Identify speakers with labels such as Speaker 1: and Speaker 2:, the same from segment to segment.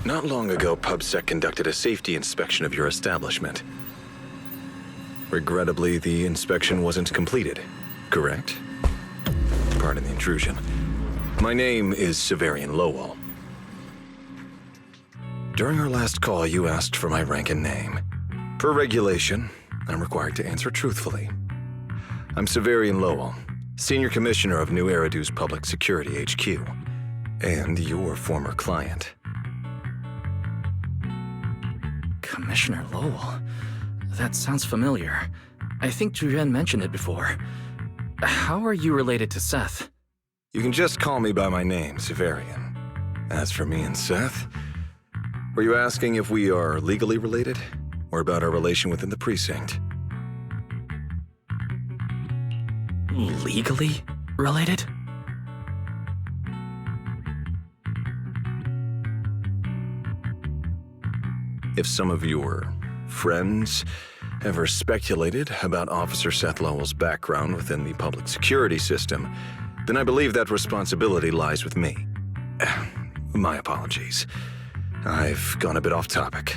Speaker 1: Not long ago, PubSec conducted a safety inspection of your establishment. Regrettably, the inspection wasn't completed, correct? Pardon the intrusion. My name is Severian Lowell. During our last call, you asked for my rank and name. Per regulation, I'm required to answer truthfully. I'm Severian Lowell, Senior Commissioner of New Eridu's Public Security HQ, and your former client.
Speaker 2: Commissioner Lowell? That sounds familiar. I think Julian mentioned it before. How are you related to Seth?
Speaker 1: You can just call me by my name, Severian. As for me and Seth, were you asking if we are legally related, or about our relation within the precinct?
Speaker 2: Legally related?
Speaker 1: If some of your friends ever speculated about Officer Seth Lowell's background within the public security system, then I believe that responsibility lies with me. My apologies. I've gone a bit off topic.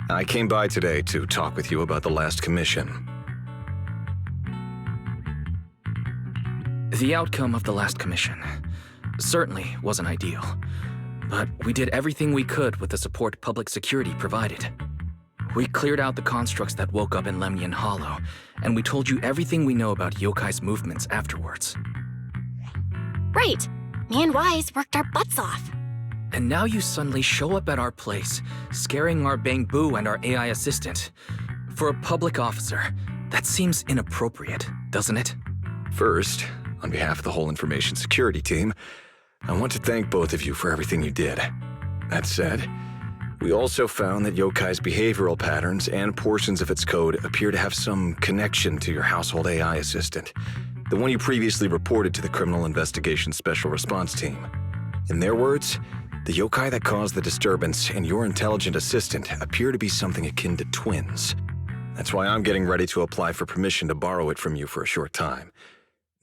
Speaker 1: I came by today to talk with you about the last commission.
Speaker 2: The outcome of the last commission certainly wasn't ideal, but we did everything we could with the support public security provided. We cleared out the constructs that woke up in Lemnian Hollow, and we told you everything we know about Yokai's movements afterwards.
Speaker 3: Right. Me and Wise worked our butts off.
Speaker 2: And now you suddenly show up at our place, scaring our Bang Boo and our AI assistant. For a public officer, that seems inappropriate, doesn't it?
Speaker 1: First, on behalf of the whole information security team, I want to thank both of you for everything you did. That said, we also found that Yokai's behavioral patterns and portions of its code appear to have some connection to your household AI assistant, the one you previously reported to the Criminal Investigation Special Response Team. In their words, the yokai that caused the disturbance and your intelligent assistant appear to be something akin to twins. That's why I'm getting ready to apply for permission to borrow it from you for a short time.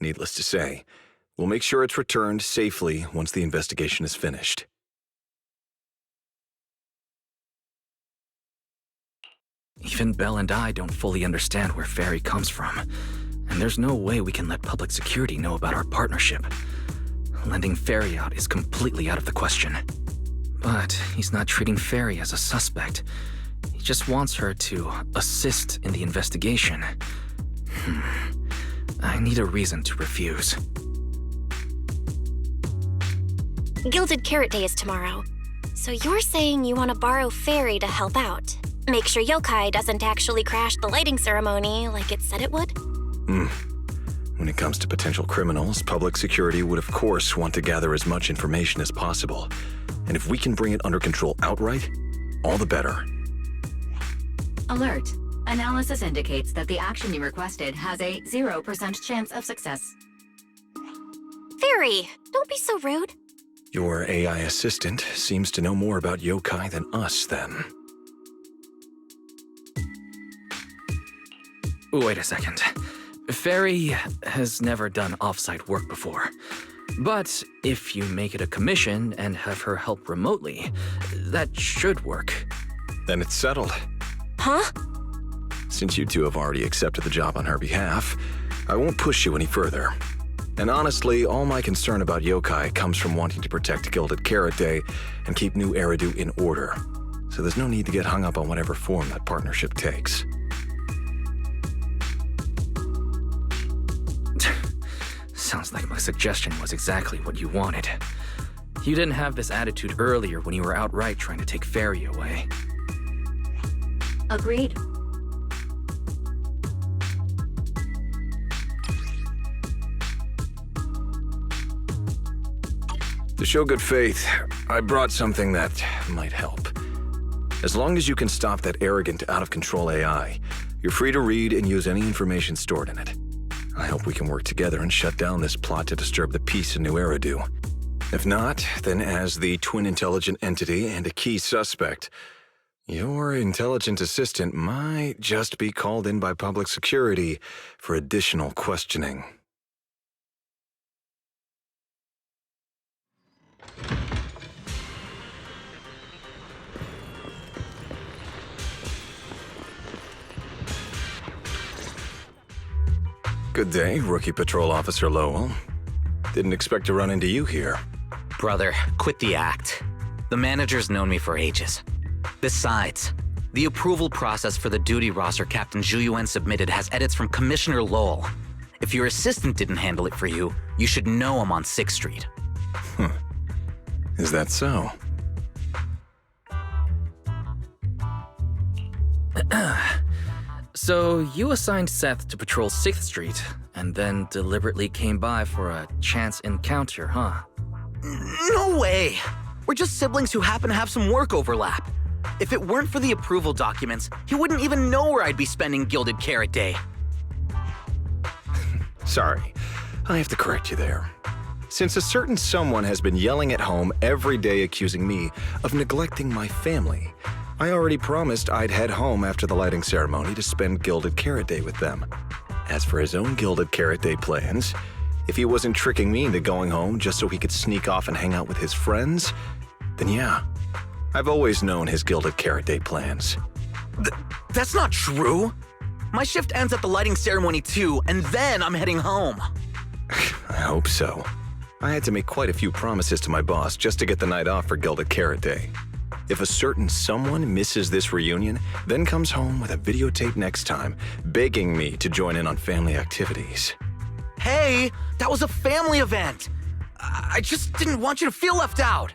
Speaker 1: Needless to say, we'll make sure it's returned safely once the investigation is finished.
Speaker 2: Even Belle and I don't fully understand where Ferry comes from, and there's no way we can let public security know about our partnership. Lending Ferry out is completely out of the question. But he's not treating Ferry as a suspect. He just wants her to assist in the investigation. I need a reason to refuse.
Speaker 3: Gilded Carrot Day is tomorrow. So you're saying you want to borrow Fairy to help out? Make sure Yokai doesn't actually crash the lighting ceremony like it said it would?
Speaker 1: When it comes to potential criminals, public security would of course want to gather as much information as possible. And if we can bring it under control outright, all the better.
Speaker 4: Alert. Analysis indicates that the action you requested has a 0% chance of success.
Speaker 3: Fairy, don't be so rude.
Speaker 1: Your AI assistant seems to know more about yokai than us, then.
Speaker 2: Wait a second. Ferry has never done off-site work before. But if you make it a commission and have her help remotely, that should work.
Speaker 1: Then it's settled.
Speaker 3: Huh?
Speaker 1: Since you two have already accepted the job on her behalf, I won't push you any further. And honestly, all my concern about yokai comes from wanting to protect Gilded Carrot Day and keep New Eridu in order. So there's no need to get hung up on whatever form that partnership takes.
Speaker 2: Sounds like my suggestion was exactly what you wanted. You didn't have this attitude earlier when you were outright trying to take Ferry away.
Speaker 4: Agreed.
Speaker 1: To show good faith, I brought something that might help. As long as you can stop that arrogant, out-of-control AI, you're free to read and use any information stored in it. I hope we can work together and shut down this plot to disturb the peace in New Eridu. If not, then as the twin intelligent entity and a key suspect, your intelligent assistant might just be called in by public security for additional questioning. Good day, Rookie Patrol Officer Lowell. Didn't expect to run into you here.
Speaker 2: Brother, quit the act. The manager's known me for ages. Besides, the approval process for the duty roster Captain Zhu submitted has edits from Commissioner Lowell. If your assistant didn't handle it for you, you should know I'm on 6th Street.
Speaker 1: Is that so?
Speaker 2: So you assigned Seth to patrol 6th Street, and then deliberately came by for a chance encounter, huh?
Speaker 5: No way! We're just siblings who happen to have some work overlap. If it weren't for the approval documents, he wouldn't even know where I'd be spending Gilded Carrot Day.
Speaker 1: Sorry, I have to correct you there. Since a certain someone has been yelling at home every day accusing me of neglecting my family, I already promised I'd head home after the lighting ceremony to spend Gilded Carrot Day with them. As for his own Gilded Carrot Day plans, if he wasn't tricking me into going home just so he could sneak off and hang out with his friends, then yeah, I've always known his Gilded Carrot Day plans.
Speaker 5: That's not true! My shift ends at the lighting ceremony too, and then I'm heading home.
Speaker 1: I hope so. I had to make quite a few promises to my boss just to get the night off for Gilded Carrot Day. If a certain someone misses this reunion, then comes home with a videotape next time, begging me to join in on family activities.
Speaker 5: Hey, that was a family event! I just didn't want you to feel left out!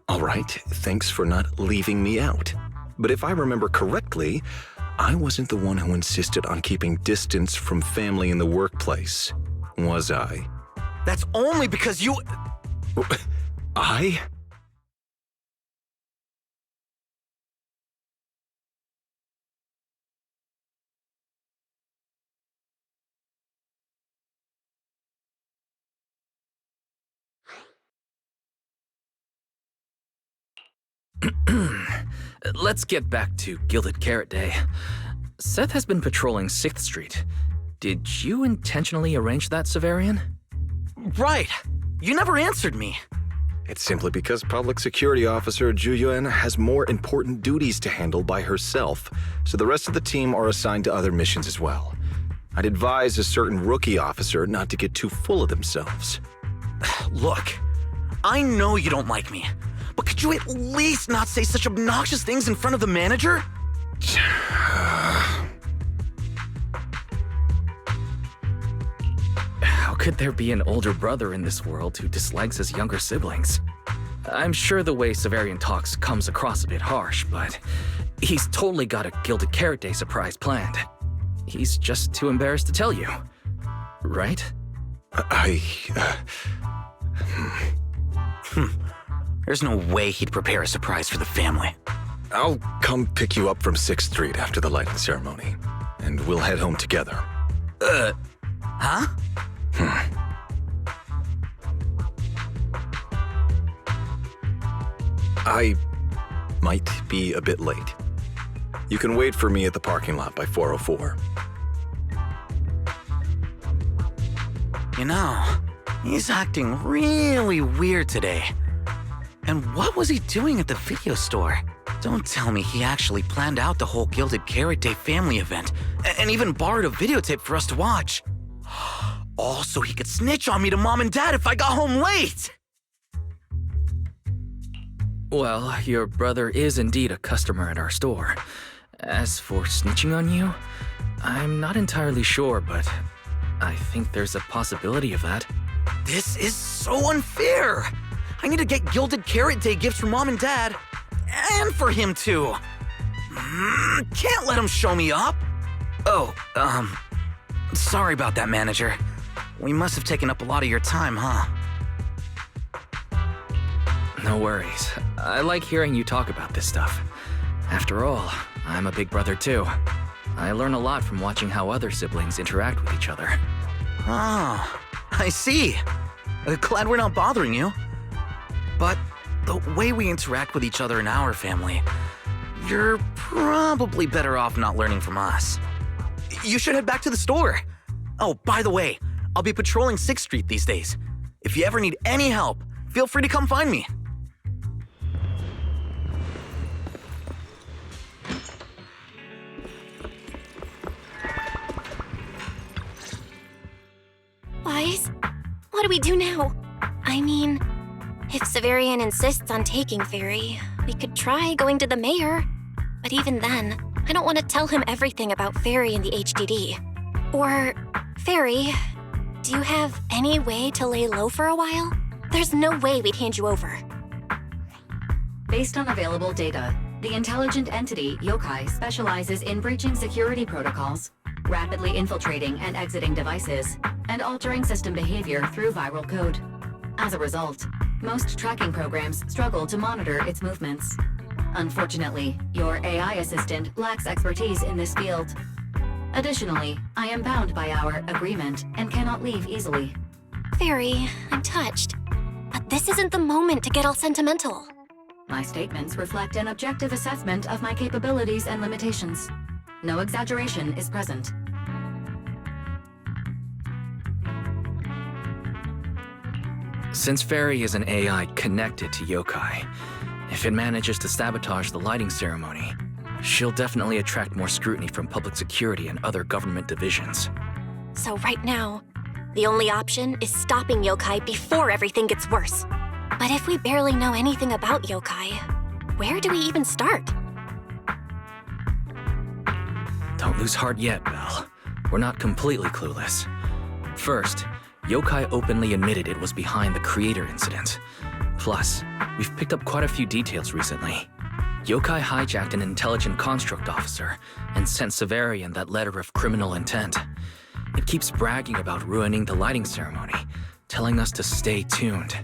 Speaker 1: All right, thanks for not leaving me out. But if I remember correctly, I wasn't the one who insisted on keeping distance from family in the workplace, was I?
Speaker 5: That's only because you...
Speaker 1: I?
Speaker 2: Let's get back to Gilded Carrot Day. Seth has been patrolling 6th Street. Did you intentionally arrange that, Severian?
Speaker 5: Right! You never answered me.
Speaker 1: It's simply because Public Security Officer Zhu Yuan has more important duties to handle by herself, so the rest of the team are assigned to other missions as well. I'd advise a certain rookie officer not to get too full of themselves.
Speaker 5: Look, I know you don't like me, but could you at least not say such obnoxious things in front of the manager?
Speaker 2: How could there be an older brother in this world who dislikes his younger siblings? I'm sure the way Severian talks comes across a bit harsh, but he's totally got a Gilded Carrot Day surprise planned. He's just too embarrassed to tell you, right?
Speaker 5: There's no way he'd prepare a surprise for the family.
Speaker 1: I'll come pick you up from 6th Street after the lighting ceremony, and we'll head home together.
Speaker 5: Huh?
Speaker 1: I might be a bit late. You can wait for me at the parking lot by 4:04.
Speaker 5: You know, he's acting really weird today. And what was he doing at the video store? Don't tell me he actually planned out the whole Gilded Carrot Day family event, and even borrowed a videotape for us to watch. All so he could snitch on me to Mom and Dad if I got home late!
Speaker 2: Well, your brother is indeed a customer at our store. As for snitching on you, I'm not entirely sure, but I think there's a possibility of that.
Speaker 5: This is so unfair! I need to get Gilded Carrot Day gifts for Mom and Dad, and for him too. Can't let him show me up. Oh, sorry about that, manager. We must have taken up a lot of your time, huh?
Speaker 2: No worries. I like hearing you talk about this stuff. After all, I'm a big brother too. I learn a lot from watching how other siblings interact with each other.
Speaker 5: Oh, I see. Glad we're not bothering you. But the way we interact with each other in our family, you're probably better off not learning from us. You should head back to the store. Oh, by the way, I'll be patrolling 6th Street these days. If you ever need any help, feel free to come find me.
Speaker 3: do we do now? I mean, if Severian insists on taking Fairy, we could try going to the mayor. But even then, I don't want to tell him everything about Fairy and the HDD. Or, Fairy, do you have any way to lay low for a while? There's no way we'd hand you over.
Speaker 4: Based on available data, the intelligent entity, Yokai, specializes in breaching security protocols, rapidly infiltrating and exiting devices, and altering system behavior through viral code. As a result, most tracking programs struggle to monitor its movements. Unfortunately, your AI assistant lacks expertise in this field. Additionally, I am bound by our agreement and cannot leave easily.
Speaker 3: Fairy, I'm touched. But this isn't the moment to get all sentimental.
Speaker 4: My statements reflect an objective assessment of my capabilities and limitations. No exaggeration is present.
Speaker 2: Since Fairy is an AI connected to Yokai, if it manages to sabotage the lighting ceremony, she'll definitely attract more scrutiny from public security and other government divisions.
Speaker 3: So right now, the only option is stopping Yokai before everything gets worse. But if we barely know anything about Yokai, where do we even start?
Speaker 2: Don't lose heart yet, Belle. We're not completely clueless. First, Yokai openly admitted it was behind the creator incident. Plus, we've picked up quite a few details recently. Yokai hijacked an intelligent construct officer and sent Severian that letter of criminal intent. It keeps bragging about ruining the lighting ceremony, telling us to stay tuned.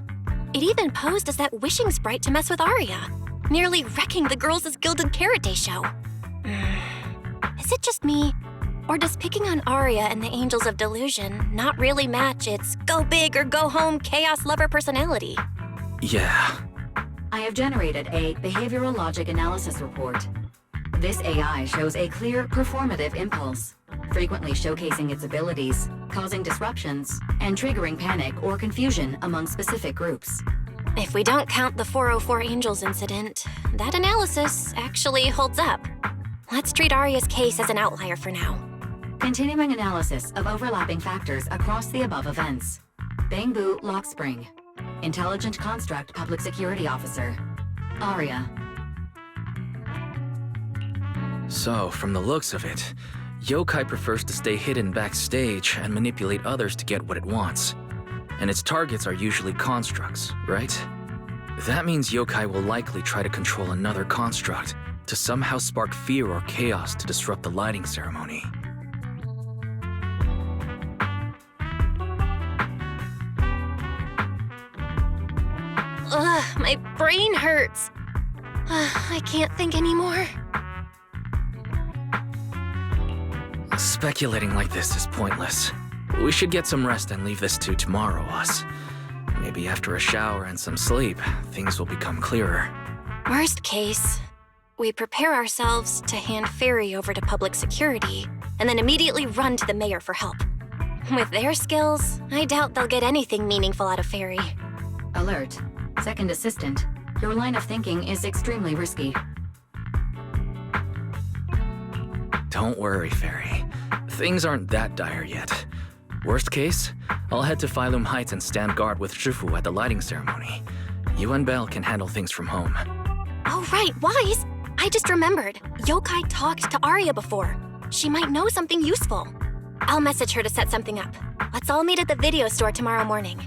Speaker 3: It even posed as that wishing sprite to mess with Arya, nearly wrecking the girls' Gilded Carrot Day show. Is it just me? Or does picking on Arya and the Angels of Delusion not really match its go big or go home chaos lover personality?
Speaker 2: Yeah.
Speaker 4: I have generated a behavioral logic analysis report. This AI shows a clear performative impulse, frequently showcasing its abilities, causing disruptions, and triggering panic or confusion among specific groups.
Speaker 3: If we don't count the 404 Angels incident, that analysis actually holds up. Let's treat Arya's case as an outlier for now.
Speaker 4: Continuing analysis of overlapping factors across the above events. Bangbu Lock Spring. Intelligent Construct Public Security Officer. Arya.
Speaker 2: So, from the looks of it, Yokai prefers to stay hidden backstage and manipulate others to get what it wants. And its targets are usually constructs, right? That means Yokai will likely try to control another construct to somehow spark fear or chaos to disrupt the lighting ceremony.
Speaker 3: Ugh, my brain hurts. I can't think anymore.
Speaker 2: Speculating like this is pointless. We should get some rest and leave this to tomorrow, us. Maybe after a shower and some sleep, things will become clearer.
Speaker 3: Worst case, we prepare ourselves to hand Fairy over to public security and then immediately run to the mayor for help. With their skills, I doubt they'll get anything meaningful out of Fairy.
Speaker 4: Alert. Second Assistant. Your line of thinking is extremely risky.
Speaker 2: Don't worry, Fairy. Things aren't that dire yet. Worst case, I'll head to Phylum Heights and stand guard with Shifu at the lighting ceremony. You and Belle can handle things from home.
Speaker 3: Oh right, Wise! I just remembered. Yokai talked to Arya before. She might know something useful. I'll message her to set something up. Let's all meet at the video store tomorrow morning.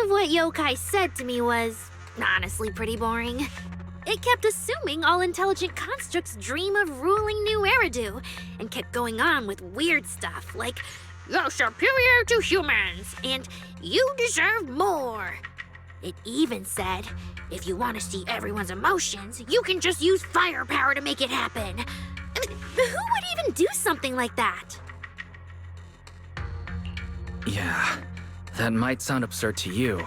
Speaker 6: of what yokai said to me was honestly pretty boring. It kept assuming all intelligent constructs dream of ruling New Eridu, and kept going on with weird stuff like, "You're superior to humans, and you deserve more." It even said, if you want to see everyone's emotions, you can just use firepower to make it happen. I mean, who would even do something like that?
Speaker 2: Yeah, that might sound absurd to you,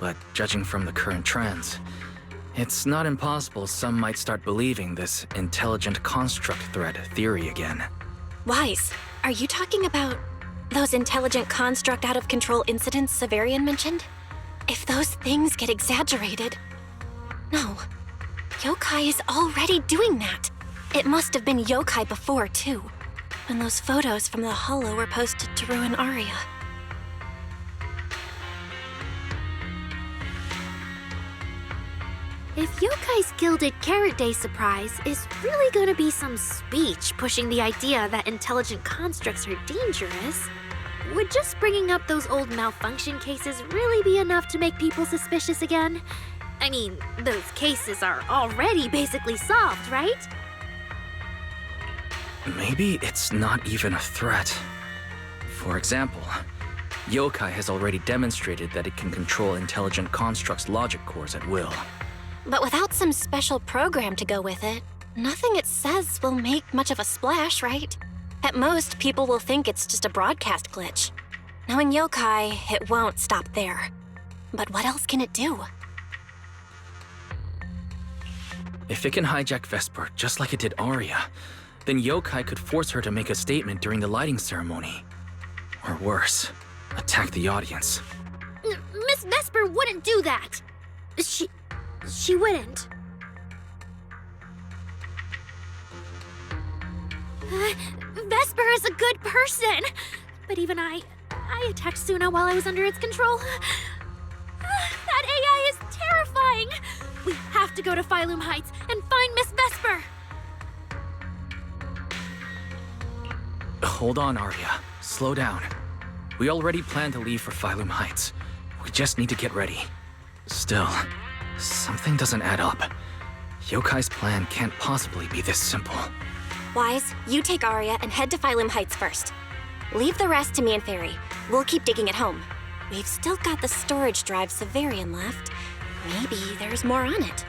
Speaker 2: but judging from the current trends, it's not impossible some might start believing this intelligent construct threat theory again.
Speaker 3: Wise, are you talking about those intelligent construct out-of-control incidents Severian mentioned? If those things get exaggerated... No. Yokai is already doing that. It must have been yokai before, too, when those photos from the Hollow were posted to ruin Arya.
Speaker 6: If Yokai's Gilded Carrot Day surprise is really gonna be some speech pushing the idea that intelligent constructs are dangerous, would just bringing up those old malfunction cases really be enough to make people suspicious again? I mean, those cases are already basically solved, right?
Speaker 2: Maybe it's not even a threat. For example, yokai has already demonstrated that it can control intelligent constructs' logic cores at will.
Speaker 3: But without some special program to go with it, nothing it says will make much of a splash, right? At most, people will think it's just a broadcast glitch. Knowing yokai, it won't stop there. But what else can it do?
Speaker 2: If it can hijack Vesper just like it did Arya, then yokai could force her to make a statement during the lighting ceremony. Or worse, attack the audience.
Speaker 6: Miss Vesper wouldn't do that! She wouldn't. Vesper is a good person! But even I attacked Suna while I was under its control. That AI is terrifying! We have to go to Phylum Heights and find Miss Vesper!
Speaker 2: Hold on, Arya. Slow down. We already planned to leave for Phylum Heights. We just need to get ready. Still, something doesn't add up. Yokai's plan can't possibly be this simple.
Speaker 3: Wise, you take Arya and head to Phylum Heights first. Leave the rest to me and Fairy. We'll keep digging at home. We've still got the storage drive Severian left. Maybe there's more on it.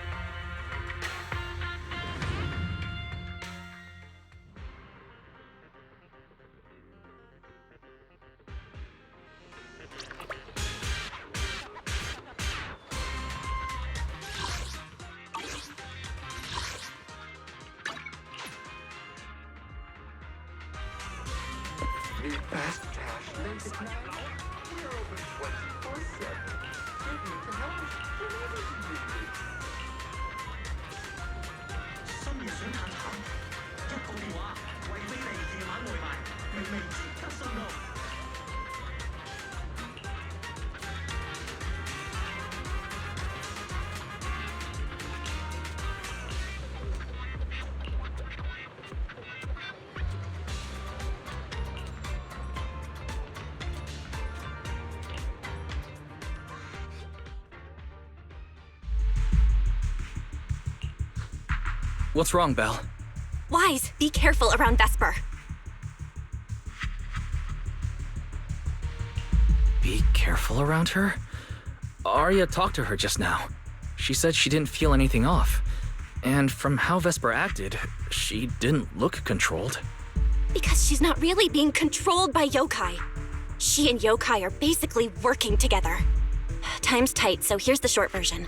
Speaker 2: What's wrong, Belle?
Speaker 3: Wise, be careful around Vesper.
Speaker 2: Be careful around her? Arya talked to her just now. She said she didn't feel anything off. And from how Vesper acted, she didn't look controlled.
Speaker 3: Because she's not really being controlled by yokai. She and yokai are basically working together. Time's tight, so here's the short version.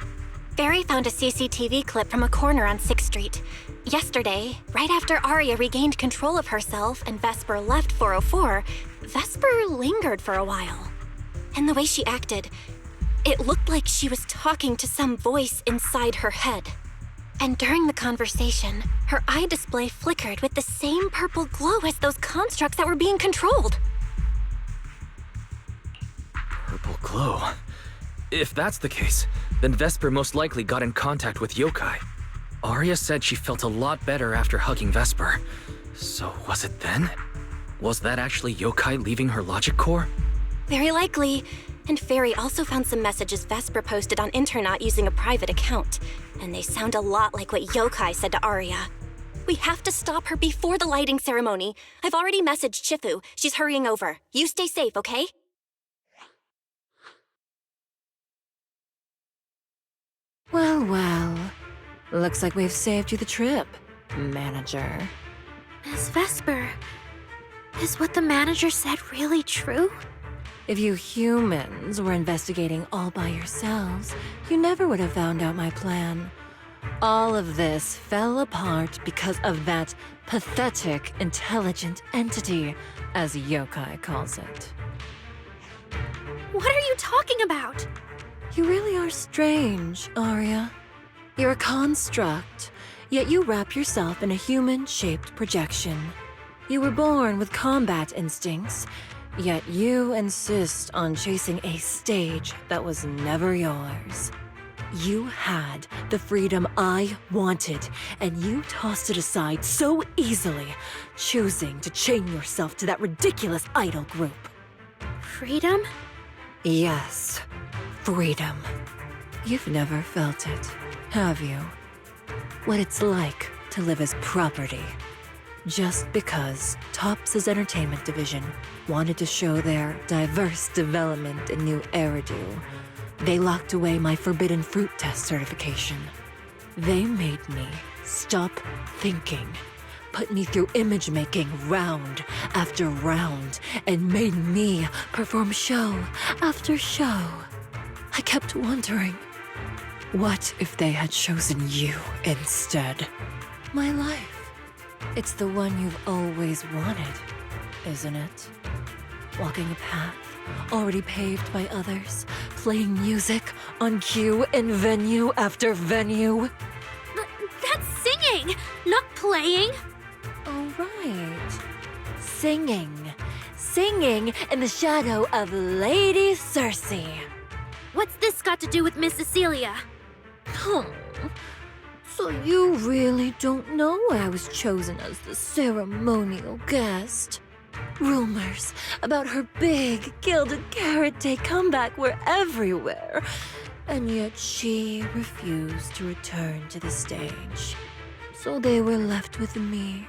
Speaker 3: Barry found a CCTV clip from a corner on 6th Street. Yesterday, right after Arya regained control of herself and Vesper left 404, Vesper lingered for a while. And the way she acted, it looked like she was talking to some voice inside her head. And during the conversation, her eye display flickered with the same purple glow as those constructs that were being controlled.
Speaker 2: Purple glow. If that's the case, then Vesper most likely got in contact with yokai. Arya said she felt a lot better after hugging Vesper. So was it then? Was that actually yokai leaving her logic core?
Speaker 3: Very likely. And Fairy also found some messages Vesper posted on Internet using a private account. And they sound a lot like what Yokai said to Arya. We have to stop her before the lighting ceremony. I've already messaged Chifu. She's hurrying over. You stay safe, okay?
Speaker 7: Well, well. Looks like we've saved you the trip, manager.
Speaker 6: Miss Vesper, is what the manager said really true?
Speaker 7: If you humans were investigating all by yourselves, you never would have found out my plan. All of this fell apart because of that pathetic, intelligent entity, as Yokai calls it.
Speaker 6: What are you talking about?
Speaker 7: You really are strange, Arya. You're a construct, yet you wrap yourself in a human-shaped projection. You were born with combat instincts, yet you insist on chasing a stage that was never yours. You had the freedom I wanted, and you tossed it aside so easily, choosing to chain yourself to that ridiculous idol group.
Speaker 6: Freedom?
Speaker 7: Yes, freedom. You've never felt it, have you? What it's like to live as property. Just because Topps' entertainment division wanted to show their diverse development in new Eridu, they locked away my Forbidden Fruit Test certification. They made me stop thinking, put me through image making round after round, and made me perform show after show. I kept wondering, what if they had chosen you instead? My life. It's the one you've always wanted, isn't it? Walking a path already paved by others, playing music on cue in venue after venue.
Speaker 6: That's singing, not playing.
Speaker 7: Oh, right. Singing. Singing in the shadow of Lady Cersei.
Speaker 6: What's this got to do with Miss Cecilia?
Speaker 7: So you really don't know why I was chosen as the ceremonial guest? Rumors about her big Gilded Carrot Day comeback were everywhere, and yet she refused to return to the stage. So they were left with me,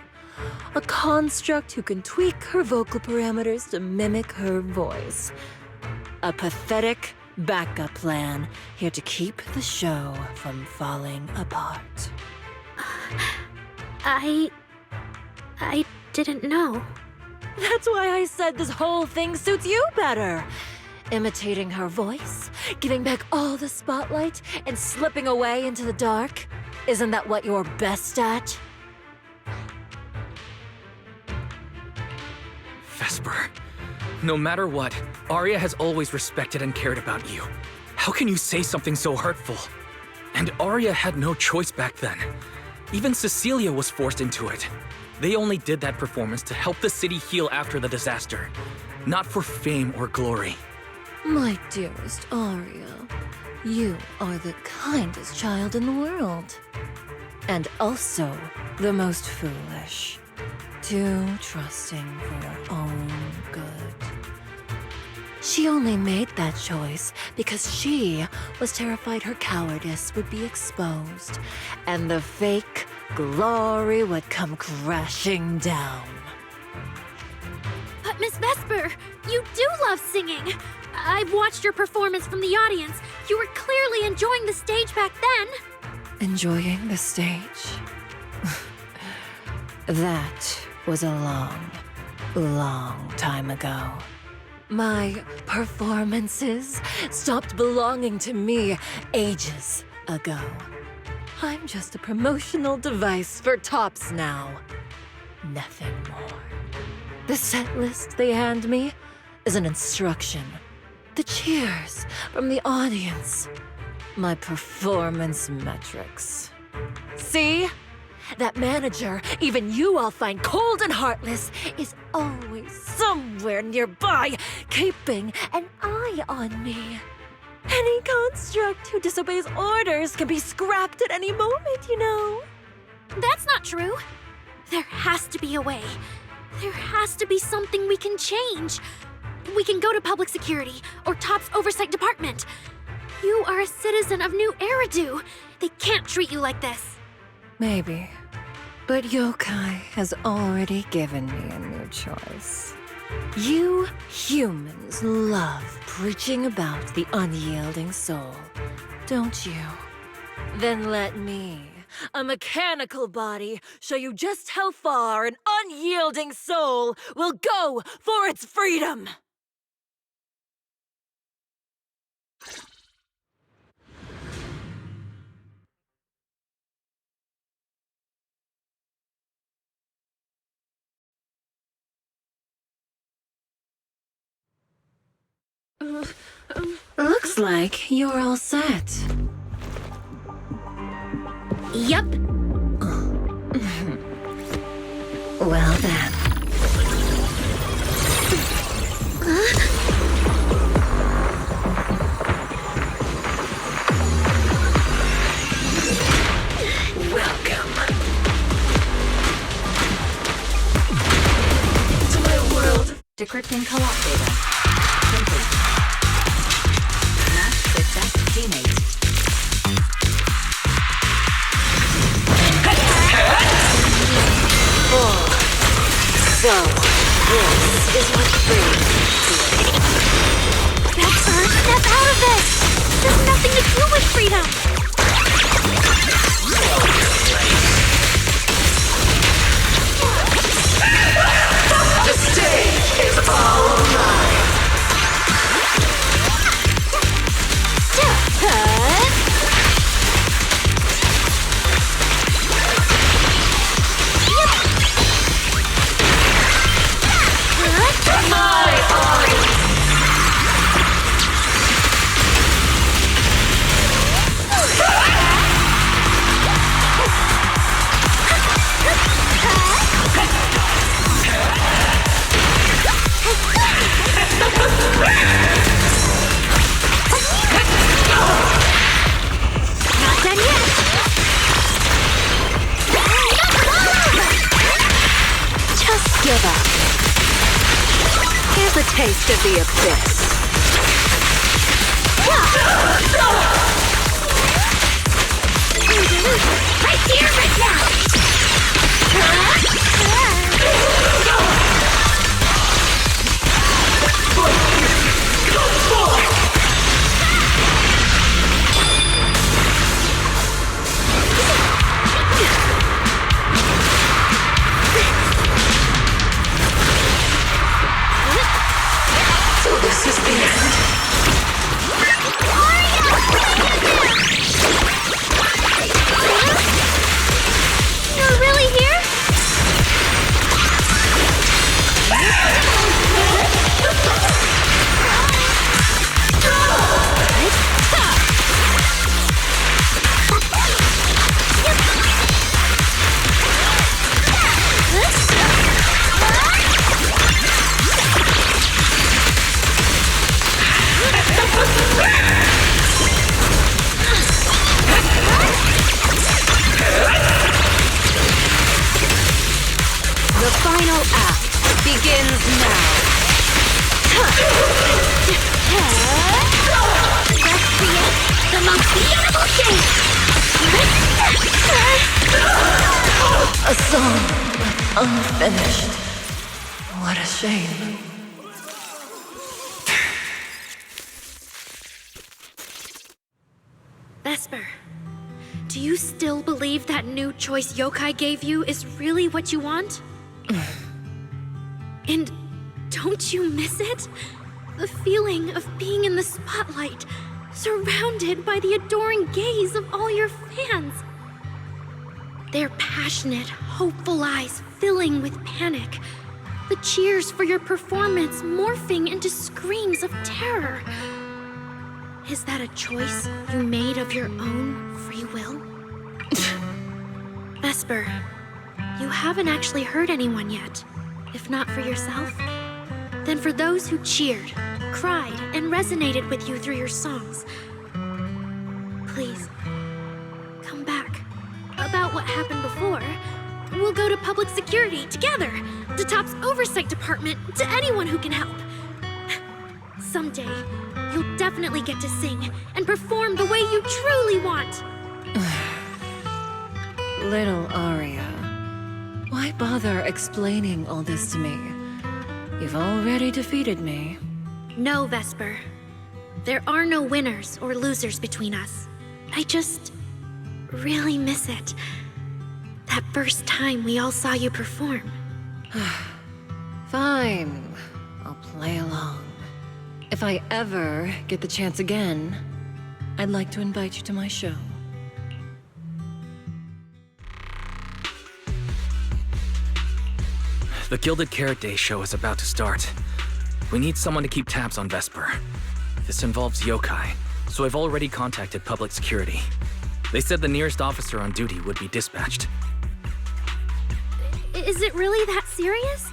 Speaker 7: a construct who can tweak her vocal parameters to mimic her voice. A pathetic backup plan here to keep the show from falling apart.
Speaker 6: I didn't know.
Speaker 7: That's why I said this whole thing suits you better. Imitating her voice, giving back all the spotlight, and slipping away into the dark. Isn't that what you're best at?
Speaker 2: Vesper, no matter what, Arya has always respected and cared about you. How can you say something so hurtful? And Arya had no choice back then. Even Cecilia was forced into it. They only did that performance to help the city heal after the disaster, not for fame or glory.
Speaker 7: My dearest Arya, you are the kindest child in the world. And also the most foolish. Too trusting for your own good. She only made that choice because she was terrified her cowardice would be exposed, and the fake glory would come crashing down.
Speaker 6: But Miss Vesper, you do love singing. I've watched your performance from the audience. You were clearly enjoying the stage back then.
Speaker 7: Enjoying the stage? That was a long, long time ago. My performances stopped belonging to me ages ago. I'm just a promotional device for Topps now. Nothing more. The set list they hand me is an instruction. The cheers from the audience. My performance metrics. See? That manager, even you all find cold and heartless, is always somewhere nearby, keeping an eye on me. Any construct who disobeys orders can be scrapped at any moment, you know.
Speaker 6: That's not true. There has to be a way. There has to be something we can change. we can go to public security or TOP's oversight department. You are a citizen of New Eridu. They can't treat you like this.
Speaker 7: Maybe. But Yokai has already given me a new choice. You humans love preaching about the unyielding soul, don't you? Then let me, a mechanical body, show you just how far an unyielding soul will go for its freedom! Looks like you're all set.
Speaker 6: Yep.
Speaker 7: Well then. Welcome to my world.
Speaker 4: Decrypting co-op data. Complete. Match with best teammate.
Speaker 7: So, this is what freedom feels.
Speaker 6: Vesper, step out of this! This has nothing to do with freedom!
Speaker 7: The stage is all mine.
Speaker 6: Not done yet!
Speaker 7: Just give up. Here's a taste of the abyss.
Speaker 6: Right here, right now!
Speaker 7: So this is the end.
Speaker 6: You're really here?
Speaker 7: The final act begins now.
Speaker 6: Let's create the most beautiful shape!
Speaker 7: A song unfinished. What a shame.
Speaker 6: Vesper, do you still believe that new choice Yokai gave you is really what you want? And don't you miss it? The feeling of being in the spotlight, surrounded by the adoring gaze of all your fans. Their passionate, hopeful eyes filling with panic. The cheers for your performance morphing into screams of terror. Is that a choice you made of your own free will? Vesper, you haven't actually hurt anyone yet. If not for yourself, then for those who cheered, cried, and resonated with you through your songs. Please, come back. About what happened before, we'll go to public security together, to TOP's oversight department, to anyone who can help. Someday, you'll definitely get to sing and perform the way you truly want.
Speaker 7: Little Aria, why bother explaining all this to me? You've already defeated me.
Speaker 6: No, Vesper. There are no winners or losers between us. I just really miss it. That first time we all saw you perform.
Speaker 7: Fine, I'll play along. If I ever get the chance again, I'd like to invite you to my show.
Speaker 2: The Gilded Carrot Day show is about to start. We need someone to keep tabs on Vesper. This involves yokai, so I've already contacted public security. They said the nearest officer on duty would be dispatched.
Speaker 6: Is it really that serious?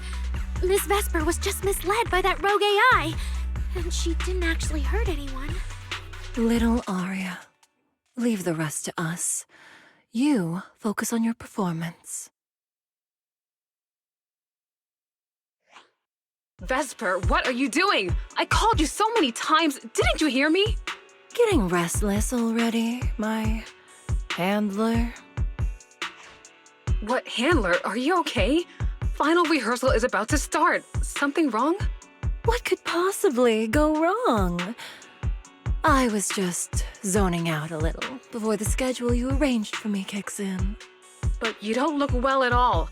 Speaker 6: Miss Vesper was just misled by that rogue AI, and she didn't actually hurt anyone.
Speaker 7: Little Aria, leave the rest to us. You focus on your performance.
Speaker 8: Vesper, what are you doing? I called you so many times. Didn't you hear me?
Speaker 7: Getting restless already, my handler?
Speaker 8: What handler? Are you okay? Final rehearsal is about to start. Something wrong?
Speaker 7: What could possibly go wrong? I was just zoning out a little before the schedule you arranged for me kicks in.
Speaker 8: But you don't look well at all.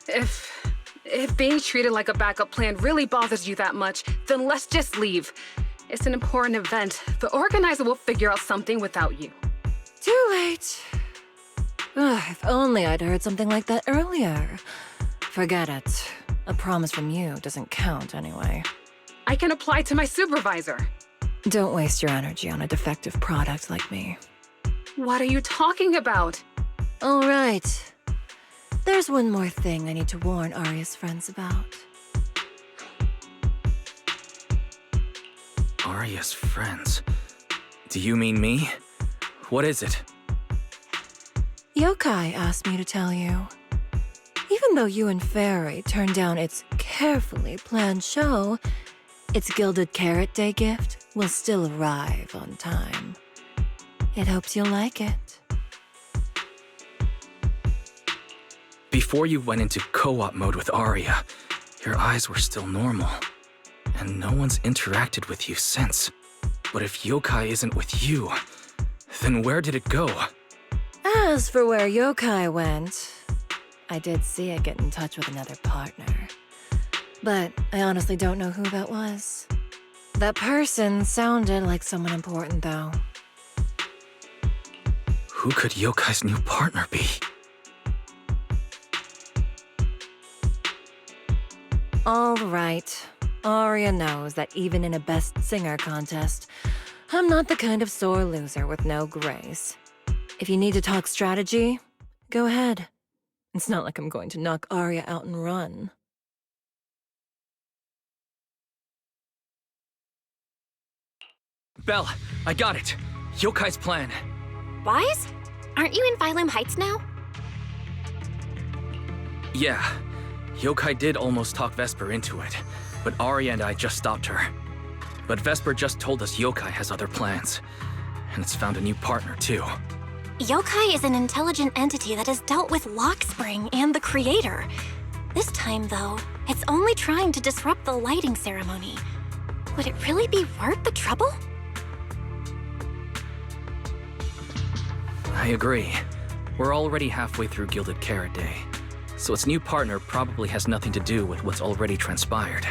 Speaker 8: If being treated like a backup plan really bothers you that much, then let's just leave. It's an important event. The organizer will figure out something without you.
Speaker 7: Too late. Ugh, if only I'd heard something like that earlier. Forget it. A promise from you doesn't count anyway.
Speaker 8: I can apply to my supervisor.
Speaker 7: Don't waste your energy on a defective product like me.
Speaker 8: What are you talking about?
Speaker 7: All right. There's one more thing I need to warn Aria's friends about.
Speaker 2: Arya's friends? Do you mean me? What is it?
Speaker 7: Yokai asked me to tell you. Even though you and Fairy turned down its carefully planned show, its Gilded Carrot Day gift will still arrive on time. It hopes you'll like it.
Speaker 2: Before you went into co-op mode with Arya, your eyes were still normal, and no one's interacted with you since. But if yokai isn't with you, then where did it go?
Speaker 7: As for where Yokai went, I did see it get in touch with another partner. But I honestly don't know who that was. That person sounded like someone important, though.
Speaker 2: Who could Yokai's new partner be?
Speaker 7: All right. Arya knows that even in a Best Singer contest, I'm not the kind of sore loser with no grace. If you need to talk strategy, go ahead. It's not like I'm going to knock Arya out and run.
Speaker 2: Belle, I got it. Yokai's plan.
Speaker 3: Wise? Aren't you in Phylum Heights now?
Speaker 2: Yeah. Yokai did almost talk Vesper into it, but Arya and I just stopped her. But Vesper just told us Yokai has other plans, and it's found a new partner too.
Speaker 3: Yokai is an intelligent entity that has dealt with Lockspring and the Creator. This time, though, it's only trying to disrupt the lighting ceremony. Would it really be worth the trouble?
Speaker 2: I agree. We're already halfway through Gilded Carrot Day, so its new partner probably has nothing to do with what's already transpired.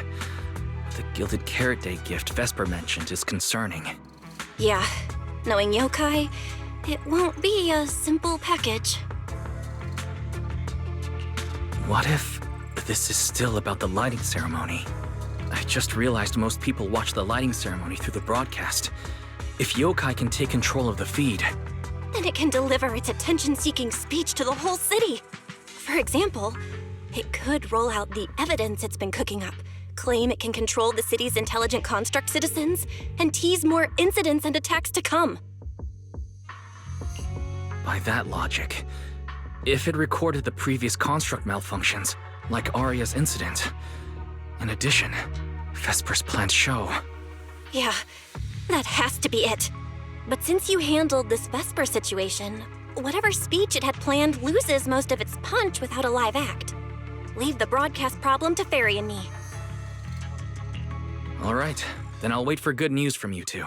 Speaker 2: The Gilded Carrot Day gift Vesper mentioned is concerning.
Speaker 3: Yeah, knowing Yokai, it won't be a simple package.
Speaker 2: What if this is still about the lighting ceremony? I just realized most people watch the lighting ceremony through the broadcast. If Yokai can take control of the feed,
Speaker 3: Then it can deliver its attention-seeking speech to the whole city. For example, it could roll out the evidence it's been cooking up, claim it can control the city's intelligent construct citizens, and tease more incidents and attacks to come.
Speaker 2: by that logic, if it recorded the previous construct malfunctions, like Arya's incident. In addition, Vesper's planned show.
Speaker 3: Yeah, that has to be it. But since you handled this Vesper situation, whatever speech it had planned loses most of its punch without a live act. Leave the broadcast problem to Fairy and me.
Speaker 2: All right, then I'll wait for good news from you two.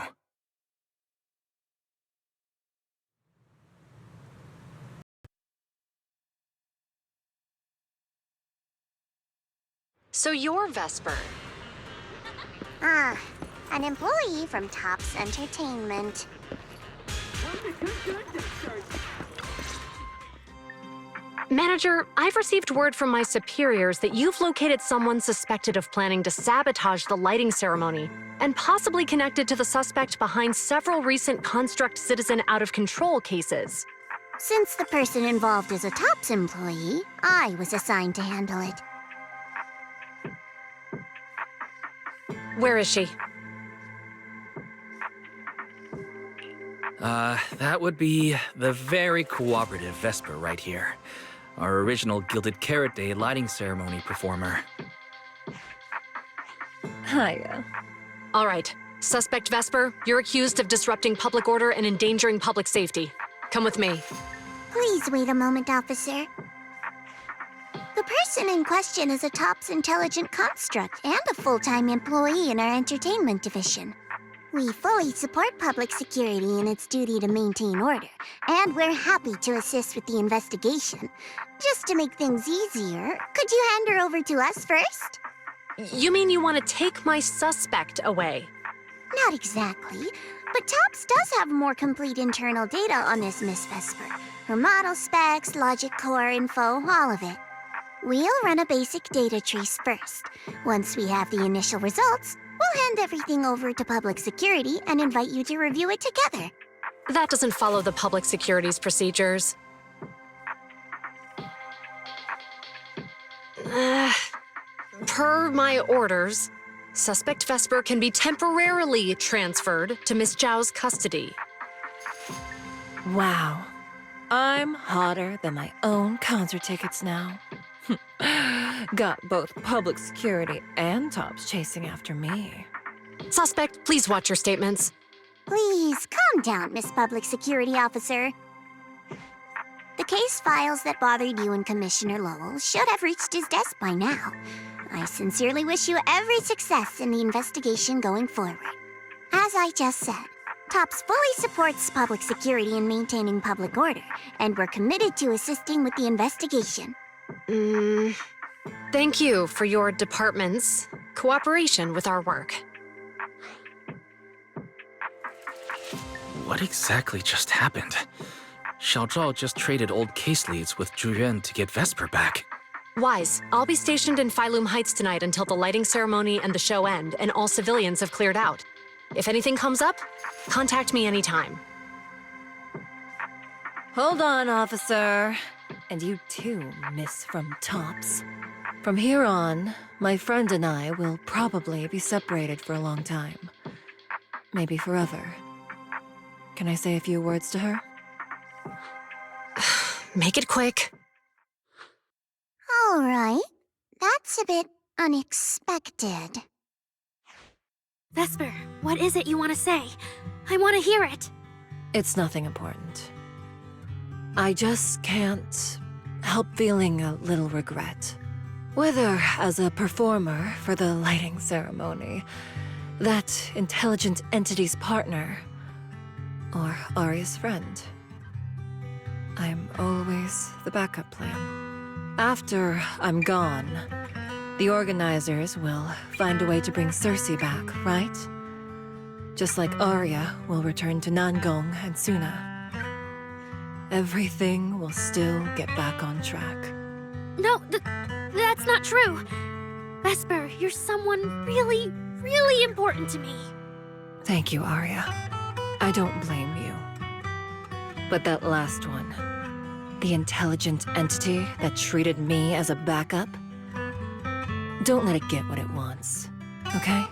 Speaker 9: So you're Vesper.
Speaker 10: An employee from Topps Entertainment.
Speaker 9: Manager, I've received word from my superiors that you've located someone suspected of planning to sabotage the lighting ceremony, and possibly connected to the suspect behind several recent Construct Citizen out-of-control cases.
Speaker 10: Since the person involved is a Topps employee, I was assigned to handle it.
Speaker 9: Where is she?
Speaker 2: That would be the very cooperative Vesper right here. Our original Gilded Carrot Day lighting ceremony performer.
Speaker 7: Hiya.
Speaker 9: All right. Suspect Vesper, you're accused of disrupting public order and endangering public safety. Come with me.
Speaker 10: Please wait a moment, officer. The person in question is a Topps intelligent construct and a full-time employee in our entertainment division. We fully support public security in its duty to maintain order, and we're happy to assist with the investigation. Just to make things easier, could you hand her over to us first?
Speaker 9: You mean you want to take my suspect away?
Speaker 10: Not exactly, but Topps does have more complete internal data on this Miss Vesper. Her model specs, logic core info, all of it. We'll run a basic data trace first. Once we have the initial results, we'll hand everything over to public security and invite you to review it together.
Speaker 9: That doesn't follow the public security's procedures. Per my orders, suspect Vesper can be temporarily transferred to Miss Zhao's custody.
Speaker 7: Wow. I'm hotter than my own concert tickets now. Got both public security and Topps chasing after me.
Speaker 9: Suspect, please watch your statements.
Speaker 10: Please, calm down, Miss Public Security Officer. The case files that bothered you and Commissioner Lowell should have reached his desk by now. I sincerely wish you every success in the investigation going forward. As I just said, Topps fully supports public security in maintaining public order, and we're committed to assisting with the investigation.
Speaker 9: Thank you for your department's cooperation with our work.
Speaker 2: What exactly just happened? Xiao Zhao just traded old case leads with Zhu Yuan to get Vesper back.
Speaker 9: Wise, I'll be stationed in Phylum Heights tonight until the lighting ceremony and the show end, and all civilians have cleared out. If anything comes up, contact me anytime.
Speaker 7: Hold on, officer. And you too, Miss from Topps. From here on, my friend and I will probably be separated for a long time. Maybe forever. Can I say a few words to her?
Speaker 9: Make it quick.
Speaker 10: All right. That's a bit unexpected.
Speaker 6: Vesper, what is it you want to say? I want to hear it.
Speaker 7: It's nothing important. I just can't help feeling a little regret. Whether as a performer for the lighting ceremony, that intelligent entity's partner, or Arya's friend. I'm always the backup plan. After I'm gone, the organizers will find a way to bring Cersei back, right? Just like Arya will return to Nangong and Suna. Everything will still get back on track.
Speaker 6: No, that's not true. Vesper, you're someone really, really important to me.
Speaker 7: Thank you, Arya. I don't blame you. But that last one, the intelligent entity that treated me as a backup, don't let it get what it wants, okay?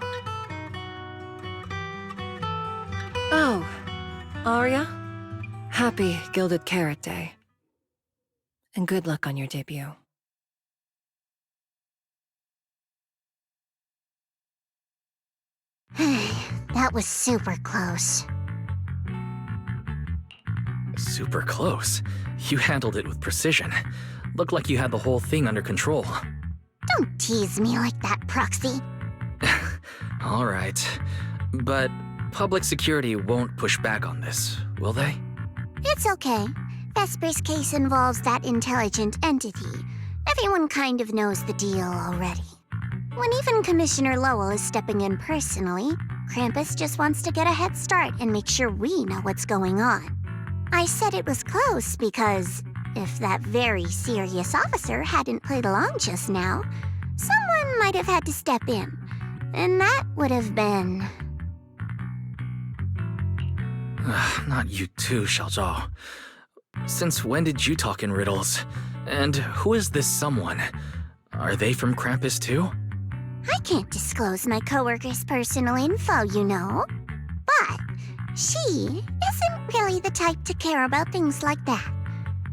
Speaker 7: Oh, Arya, happy Gilded Carrot Day. And good luck on your debut.
Speaker 10: That was super close.
Speaker 2: Super close. You handled it with precision. Looked like you had the whole thing under control.
Speaker 10: Don't tease me like that, Proxy.
Speaker 2: All right. But public security won't push back on this, will they?
Speaker 10: It's okay. Vesper's case involves that intelligent entity. Everyone kind of knows the deal already. When even Commissioner Lowell is stepping in personally, Krampus just wants to get a head start and make sure we know what's going on. I said it was close because if that very serious officer hadn't played along just now, someone might have had to step in. And that would have been...
Speaker 2: Not you too, Xiaozhao. Since when did you talk in riddles? And who is this someone? Are they from Krampus too?
Speaker 10: I can't disclose my coworker's personal info, you know. But she isn't really the type to care about things like that.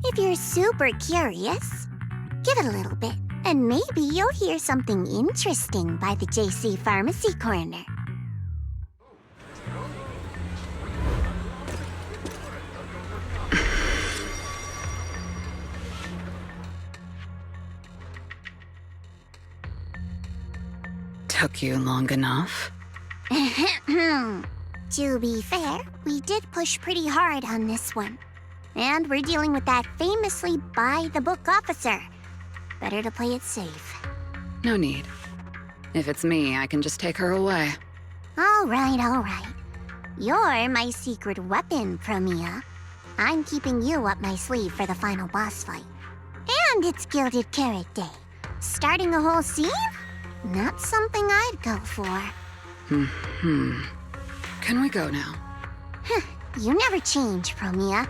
Speaker 10: If you're super curious, give it a little bit, and maybe you'll hear something interesting by the JC Pharmacy Corner.
Speaker 11: Took you long enough?
Speaker 10: To be fair, we did push pretty hard on this one. And we're dealing with that famously by-the-book officer. Better to play it safe.
Speaker 11: No need. If it's me, I can just take her away.
Speaker 10: All right. You're my secret weapon, Promia. I'm keeping you up my sleeve for the final boss fight. And it's Gilded Carrot Day. Starting a whole scene? Not something I'd go for.
Speaker 11: Can we go now?
Speaker 10: You never change, Promia.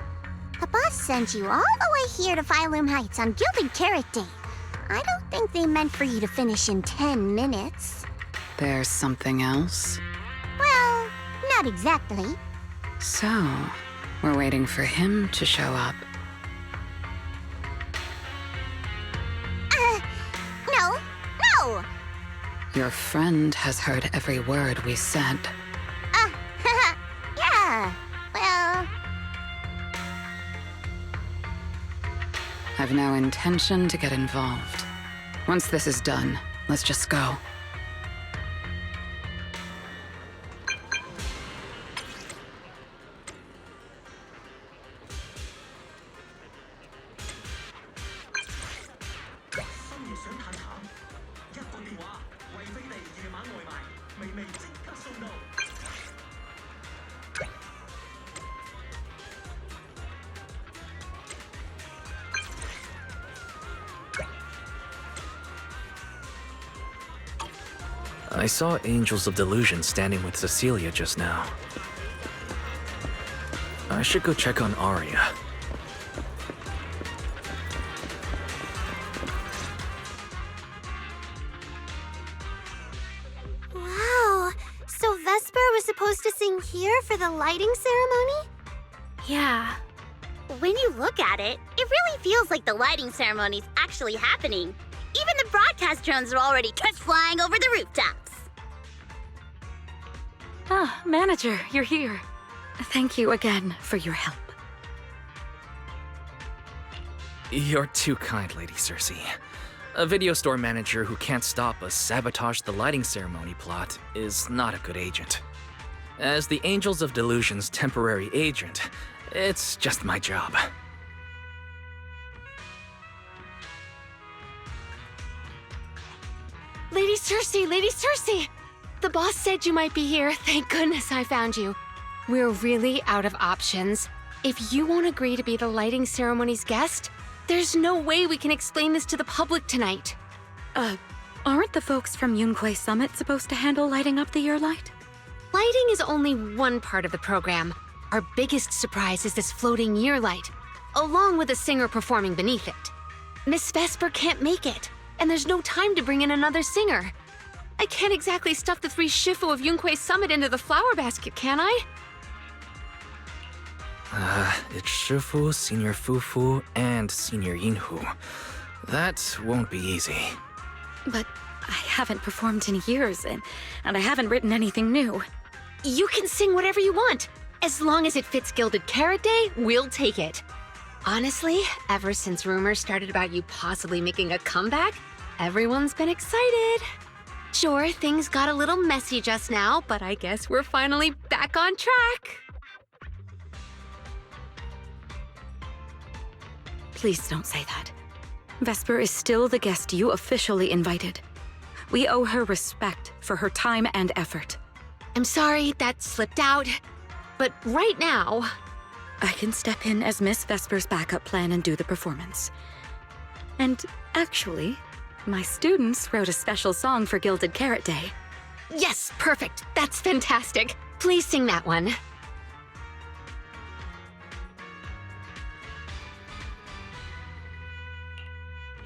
Speaker 10: The boss sent you all the way here to Phylum Heights on Gilded Carrot Day. I don't think they meant for you to finish in 10 minutes.
Speaker 11: There's something else?
Speaker 10: Well, not exactly.
Speaker 11: So, we're waiting for him to show up. No! Your friend has heard every word we said.
Speaker 10: Yeah, well...
Speaker 11: I've no intention to get involved. Once this is done, let's just go.
Speaker 2: I saw Angels of Delusion standing with Cecilia just now. I should go check on Arya.
Speaker 6: Wow, so Vesper was supposed to sing here for the lighting ceremony?
Speaker 12: Yeah. When you look at it, it really feels like the lighting ceremony's actually happening. Even the broadcast drones are already test flying over the rooftops.
Speaker 11: Ah, Manager, you're here. Thank you again for your help.
Speaker 2: You're too kind, Lady Cersei. A video store manager who can't stop a sabotage the lighting ceremony plot is not a good agent. As the Angels of Delusion's temporary agent, it's just my job.
Speaker 9: Lady Cersei! The boss said you might be here. Thank goodness I found you. We're really out of options. If you won't agree to be the lighting ceremony's guest, there's no way we can explain this to the public tonight.
Speaker 11: Aren't the folks from Yunquei Summit supposed to handle lighting up the year light?
Speaker 9: Lighting is only one part of the program. Our biggest surprise is this floating year light, along with a singer performing beneath it. Miss Vesper can't make it, and there's no time to bring in another singer. I can't exactly stuff the 3 Shifu of Yunquei Summit into the flower basket, can I?
Speaker 2: It's Shifu, Senior Fufu, and Senior Yinhu. That won't be easy.
Speaker 11: But I haven't performed in years, and I haven't written anything new.
Speaker 9: You can sing whatever you want. As long as it fits Gilded Carrot Day, we'll take it. Honestly, ever since rumors started about you possibly making a comeback, everyone's been excited. Sure, things got a little messy just now, but I guess we're finally back on track.
Speaker 13: Please don't say that. Vesper is still the guest you officially invited. We owe her respect for her time and effort.
Speaker 9: I'm sorry that slipped out, but right now...
Speaker 13: I can step in as Miss Vesper's backup plan and do the performance. And actually, my students wrote a special song for Gilded Carrot Day.
Speaker 9: Yes, perfect. That's fantastic. Please sing that one.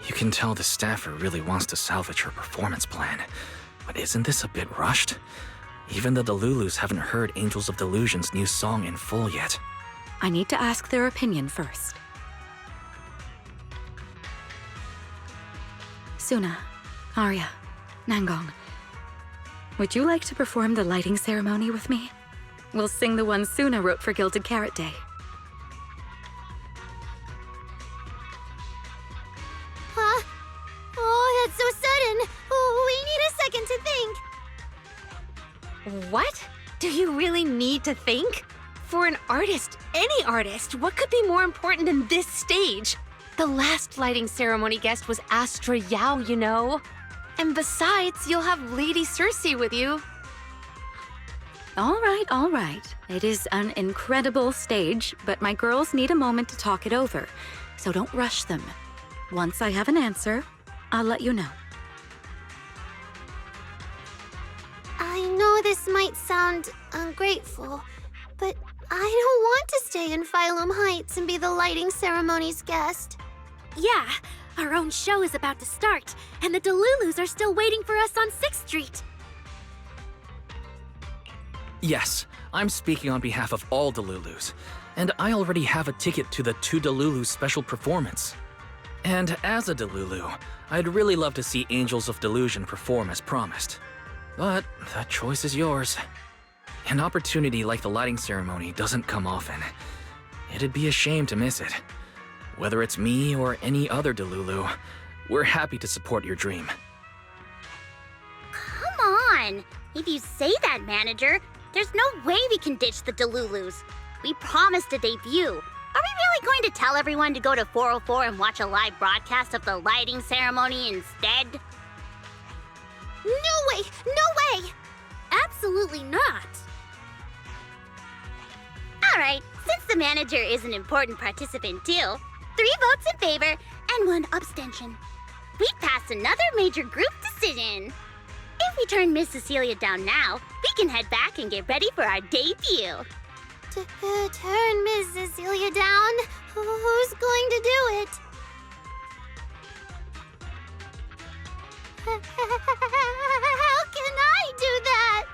Speaker 2: You can tell the staffer really wants to salvage her performance plan. But isn't this a bit rushed? Even the Delulus haven't heard Angels of Delusion's new song in full yet.
Speaker 13: I need to ask their opinion first. Suna, Arya, Nangong, would you like to perform the lighting ceremony with me? We'll sing the one Suna wrote for Gilded Carrot Day.
Speaker 6: Huh? Oh, that's so sudden. Oh, we need a second to think.
Speaker 9: What? Do you really need to think? For an artist, any artist, what could be more important than this stage? The last lighting ceremony guest was Astra Yao, you know. And besides, you'll have Lady Cersei with you.
Speaker 13: All right. It is an incredible stage, but my girls need a moment to talk it over, so don't rush them. Once I have an answer, I'll let you know.
Speaker 6: I know this might sound ungrateful, but I don't want to stay in Phylum Heights and be the lighting ceremony's guest. Yeah, our own show is about to start, and the Delulus are still waiting for us on 6th Street.
Speaker 2: Yes, I'm speaking on behalf of all Delulus, and I already have a ticket to the 2 Delulu special performance. And as a Delulu, I'd really love to see Angels of Delusion perform as promised. But that choice is yours. An opportunity like the lighting ceremony doesn't come often. It'd be a shame to miss it. Whether it's me or any other Delulu, we're happy to support your dream.
Speaker 12: Come on! If you say that, manager, there's no way we can ditch the Delulus. We promised a debut. Are we really going to tell everyone to go to 404 and watch a live broadcast of the lighting ceremony instead?
Speaker 6: No way! No way! Absolutely not!
Speaker 12: Alright, since the manager is an important participant too, 3 votes in favor and 1 abstention. We passed another major group decision. If we turn Miss Cecilia down now, we can head back and get ready for our debut.
Speaker 6: Turn Miss Cecilia down? Who's going to do it? How can I do that?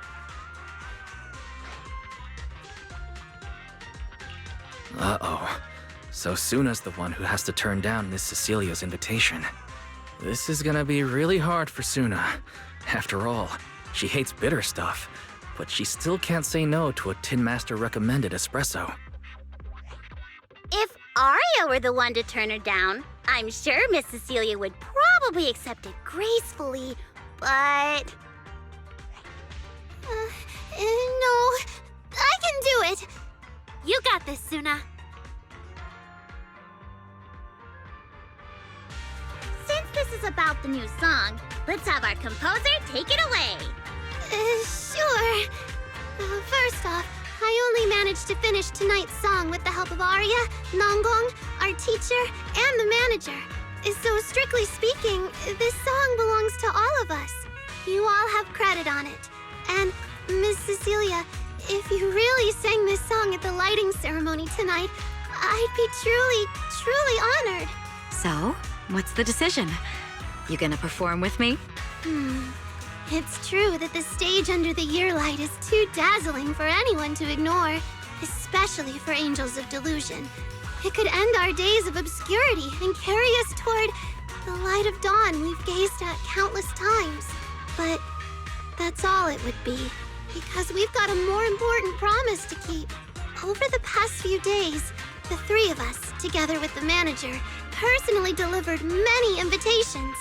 Speaker 2: Uh-oh. So Suna's the one who has to turn down Miss Cecilia's invitation. This is gonna be really hard for Suna. After all, she hates bitter stuff, but she still can't say no to a Tin Master recommended espresso.
Speaker 12: If Arya were the one to turn her down, I'm sure Miss Cecilia would probably accept it gracefully, but...
Speaker 6: No, I can do it. You got this, Suna.
Speaker 12: Since this is about the new song, let's have our composer take it away.
Speaker 6: Sure. First off, I only managed to finish tonight's song with the help of Arya, Nangong, our teacher, and the manager. So strictly speaking, this song belongs to all of us. You all have credit on it. And Miss Cecilia, if you really sang this song at the lighting ceremony tonight, I'd be truly honored.
Speaker 13: So, what's the decision? You gonna perform with me?
Speaker 6: It's true that the stage under the yearlight is too dazzling for anyone to ignore, especially for Angels of Delusion. It could end our days of obscurity and carry us toward the light of dawn we've gazed at countless times. But that's all it would be. Because we've got a more important promise to keep. Over the past few days, the three of us, together with the manager, personally delivered many invitations.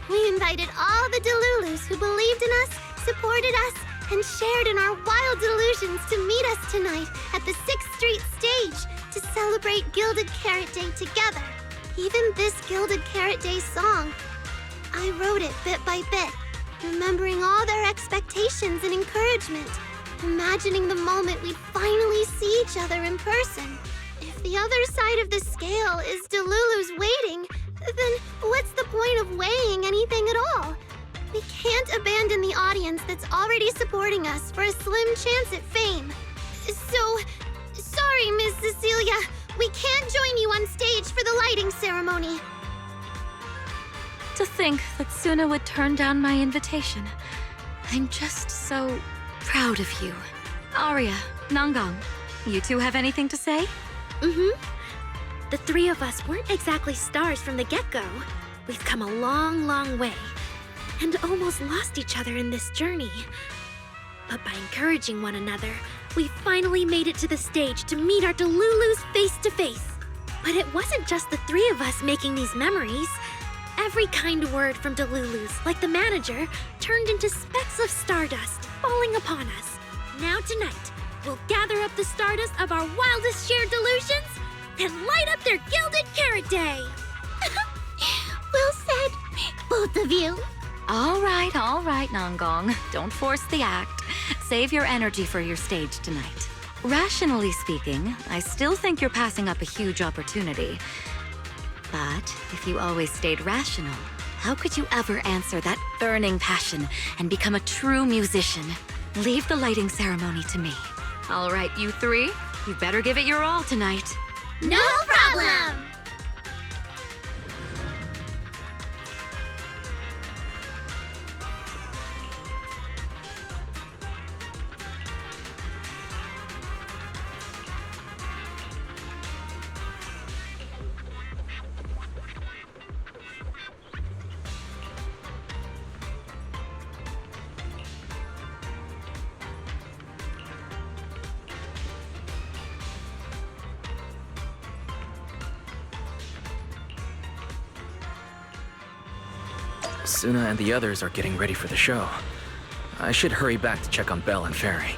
Speaker 6: We invited all the Delulus who believed in us, supported us, and shared in our wild delusions to meet us tonight at the 6th Street stage to celebrate Gilded Carrot Day together. Even this Gilded Carrot Day song, I wrote it bit by bit, remembering all their expectations and encouragement, imagining the moment we'd finally see each other in person. If the other side of the scale is Delulu's waiting, then what's the point of weighing anything at all? We can't abandon the audience that's already supporting us for a slim chance at fame. So, sorry, Miss Cecilia, we can't join you on stage for the lighting ceremony.
Speaker 13: To think that Suna would turn down my invitation. I'm just so proud of you. Arya, Nangang, you two have anything to say?
Speaker 6: The three of us weren't exactly stars from the get-go. We've come a long, long way, and almost lost each other in this journey. But by encouraging one another, we finally made it to the stage to meet our Delulus face to face. But it wasn't just the three of us making these memories. Every kind word from Delulus, like the manager, turned into specks of stardust falling upon us. Now tonight, we'll gather up the stardust of our wildest shared delusions and light up their Gilded Carrot Day!
Speaker 12: Well said, both of you.
Speaker 13: All right, Nangang. Don't force the act. Save your energy for your stage tonight. Rationally speaking, I still think you're passing up a huge opportunity. But if you always stayed rational, how could you ever answer that burning passion and become a true musician? Leave the lighting ceremony to me. All right, you three, you better give it your all tonight.
Speaker 12: No problem!
Speaker 2: Suna and the others are getting ready for the show. I should hurry back to check on Belle and Fairy.